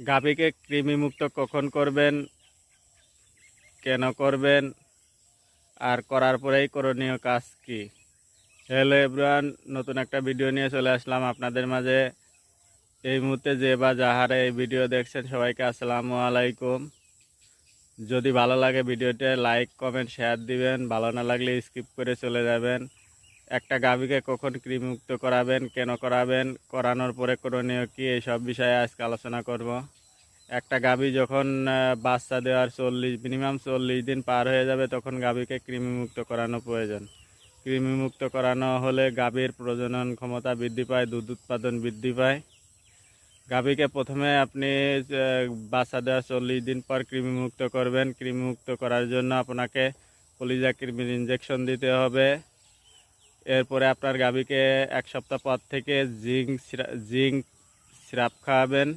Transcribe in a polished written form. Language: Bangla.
গাভীকে কৃমিমুক্ত কখন করবেন, কেন করবেন, আর করার পরেই করণীয় কাজ কি? হ্যালো এভরিওয়ান, নতুন একটা ভিডিও নিয়ে চলে আসলাম আপনাদের মাঝে। এই মুহূর্তে যে বা যাহারা এই ভিডিও দেখছেন সবাইকে আসসালামু আলাইকুম। যদি ভালো লাগে ভিডিওতে লাইক কমেন্ট শেয়ার দিবেন, ভালো না লাগলে স্কিপ করে চলে যাবেন। একটা গাভীকে কখন কৃমিমুক্ত করাবেন, কেন করাবেন, করানোর পরে করণীয় কি, এই সব বিষয়ে আজকে আলোচনা করব। একটা গাভী যখন বাচ্চা দেওয়ার মিনিমাম 40 দিন পার হয়ে যাবে তখন গাভীকে কৃমিমুক্ত করানো প্রয়োজন। কৃমিমুক্ত করানো হলে গাভীর প্রজনন ক্ষমতা বৃদ্ধি পায়, দুধ উৎপাদন বৃদ্ধি পায়। গাভীকে প্রথমে আপনি বাচ্চা দেওয়ার 40 দিন পর কৃমিমুক্ত করবেন। কৃমিমুক্ত করার জন্য আপনাকে কলিজা কৃমির ইঞ্জেকশন দিতে হবে। এরপরে আপনার গাভীকে 1 সপ্তাহ পর থেকে জিঙ্ক সিরাপ খাওয়াবেন।